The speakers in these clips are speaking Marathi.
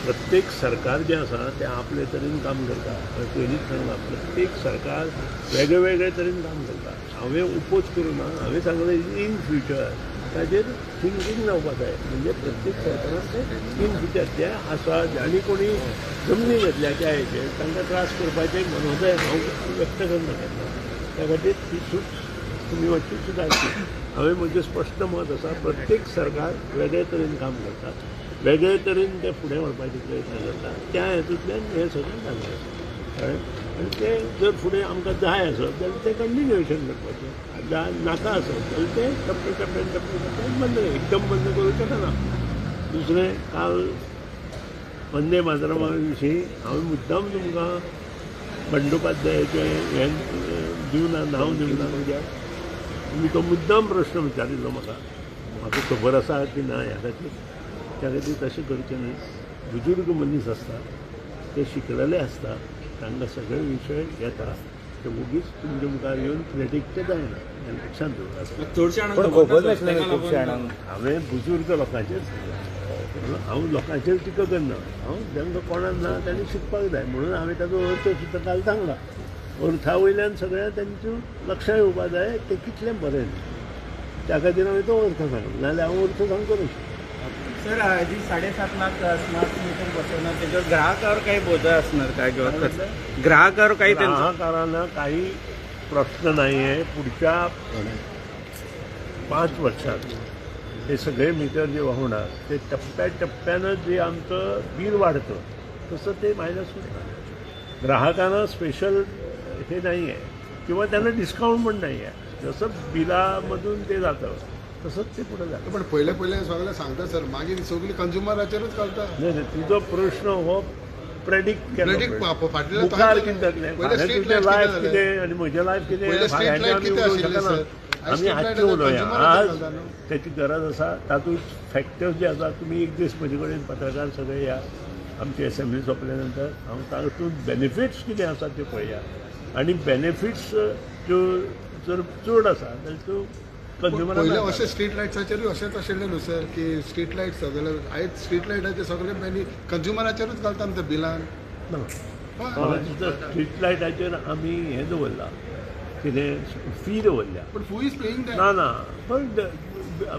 प्रत्येक सरकार जें आसा तें आपले तरेन काम करता. पयलींच सांगलां प्रत्येक सरकार वेगळे वेगळे तरेन काम करता. हांवें उपोज करूं ना, हांवें सांगलें इन फ्युचर ताजेर थिंकींग जावपा जाय. म्हणजे प्रत्येक सरकारान तें इन फ्युचर जे आसा आनी कोणी जमनी घेतल्या त्या हेचेर तांकां त्रास करपाचें मनोदय हांव व्यक्त करना केन्ना. त्या खातीर ती सूट तुमी मातशी सुदारची. हांवें म्हजें स्पश्ट मत आसा प्रत्येक सरकार वेगळे तरेन काम करता, वेगळे तरेन ते फुडें व्हरपाचे प्रयत्न करता. त्या हेतूंतल्यान हें सगळें जाल्लें आसा कळ्ळें. आनी तें जर फुडें आमकां जाय आसत जाल्यार तें कंटिन्युएशन करपाचें. नाका आसत जाल्यार तें टप्प्यान टप्प्यान टप्प्यान बंद एकदम बंद करूं शकना. दुसरें काल वंदे मातरमा विशीं हांवें मुद्दाम तुमकां बंडोपाध्यायाचें हें दिवना, नांव दिवना. तुमी तो मुद्दाम प्रश्न विचारिल्लो म्हाका खबर आसा की ना ह्या खातीर. त्या खातीर तशें करचें न्ही. बुजुर्ग मनीस आसता ते शिकलेले आसता, तांकां सगळे विशय येता. ते उगीच तुमचे मुखार येवन क्रेडीट जायना हें लक्षांत दवरात. हांवें बुजुर्ग लोकांचेर हांव लोकांचेर टिका करना. हांव जांकां कोणाक ना तांणी शिकपाक जाय म्हणून हांवें ताचो अर्थ सुद्दां काल सांगला. अर्थां वयल्यान सगळ्या तांचें लक्षां येवपा जाय तें कितलें बरें. त्या खातीर हांवें तो अर्थ सांगलो, नाजाल्यार हांव अर्थ सांगतलोच. सर जी 7.5 लाख स्मार्ट मीटर बसवणार त्याच्यावर ग्राहकावर काही बोजा असणार काय किंवा ग्राहकावर काही ग्राहकांना काही प्रश्न नाही आहे. पुढच्या 5 वर्षात हे सगळे मीटर जे होणार ते टप्प्याटप्प्यानं जे आमचं बिल वाढतं तसं ते मायनस होणार. ग्राहकांना स्पेशल हे नाही आहे किंवा त्यांना डिस्काउंट पण नाही आहे. जसं बिलामधून ते जातं तसंच ते पुढे जातं. पण पहिले सगळ्यांना सांगता सर, मागीर सगळी कंझ्युमराचेरूच घालता. नाही तुजो प्रश्न हो प्रेडिक्ट केलो. फाटल्या मुखार कितें जातलें, तुजें लायफ कितें आनी म्हजें लायफ कितें आमी आजचें उलोवया. आज त्याची गरज आसा. तातूंत फॅक्टर्स जे आसा तुमी एक दीस म्हजे कडेन पत्रकार सगळे या आमची असेंब्ली सोंपल्या नंतर हांव तातूंत बेनिफिट्स कितें आसा त्यो पळया. आनी बेनिफिट्स ज्यो जर चड आसा जाल्यार त्यो पहिले अशें स्ट्रीट लायट्साचेरूय अशेंच आशिल्लें न्हू सर की स्ट्रीट लायट सगळे आयज स्ट्रीट लायटाचे सगळे कंझ्युमराचेरूच घालता ते बिलान. स्ट्रीट लायटाचेर आमी हें दवरला कितें फी दवरल्या. पण हू इज पेईंग दॅट? ना पण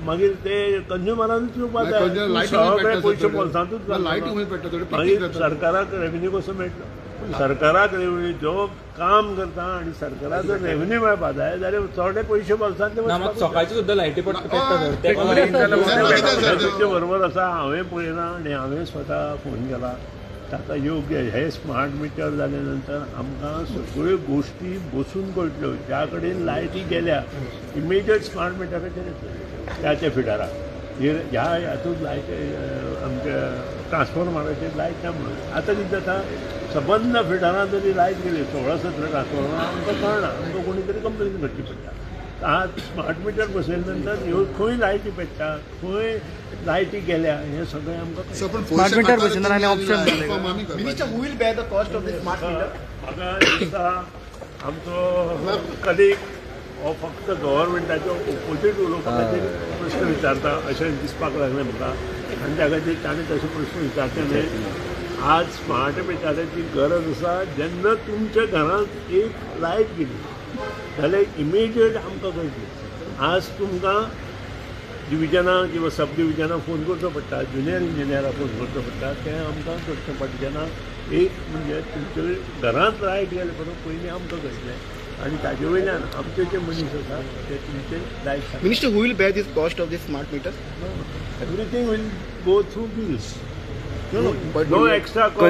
मागीर ते कंझ्युमरानूच येवपा जाय. सगळे पयशे बोल्सांतूच मागीर सरकाराक रेव्हेन्यू कसो मेळटलो. सरकाराक रेव्हेन्यू जो काम करता आनी सरकाराक जर रेव्हेन्यू मेळपा जाय जाल्यार चडे पयशे बोल्सांत सकाळचे सुद्धा लायटी तेचे बरोबर आसा. हांवें पळयलां आनी हांवें स्वता फोन केला. ताका योग्य हे स्मार्ट मिटर जाल्या नंतर आमकां सगळ्यो गोश्टी बसून कळटल्यो. ज्या कडेन लायटी गेल्या इमिजिएट स्मार्ट मिटराचेर येतले त्या फिडराक. ह्या हातूंत लायट आमच्या ट्रान्सफॉर्मराचेर लायट ना म्हणून आतां कितें जाता सबंद फिडरां जरी लायट गेली 16-17 ट्रान्सफॉर्मरां आमकां कळना. आमकां कोणी तरी कंप्लेन करची पडटा. आज स्मार्ट मिटर बसयले नंतर ह्यो खंय लायटी पेट्टा, खंय लायटी गेल्या हें सगळें आमकां स्मार्ट मीटर बसयणार आनी ऑप्शन म्हाका दिसता आमचो कलीग हो फक्त गव्हर्मेंटाचो ओपोजीट उलोवपाचेर प्रश्न विचारता अशें दिसपाक लागलें म्हाका. आनी त्या खातीर ताणें तशे प्रश्न विचारचे न्हय. आज स्मार्ट मिटराची गरज आसा. जेन्ना तुमच्या घरांत एक लायट गेली जाल्यार इमिजिएट आमकां कळटली. आज तुमकां डिविजनां किंवा सब डिविजनां फोन करचो पडटा, ज्युनियर इंजिनियराक फोन करचो पडटा. तें आमकां करचें पडटा जेन्ना एक म्हणजे तुमच्या घरांत लायट गेले परत पयलीं आमकां कळटलें. आनी ताजे वयल्यान आमचे जे मनीस आसा ते तुमचे light. Minister, who will bear this cost of this smart meter? Everything will go through bills. No extra cost.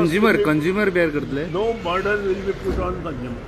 Consumer bear करतले. No burden will be put on consumer.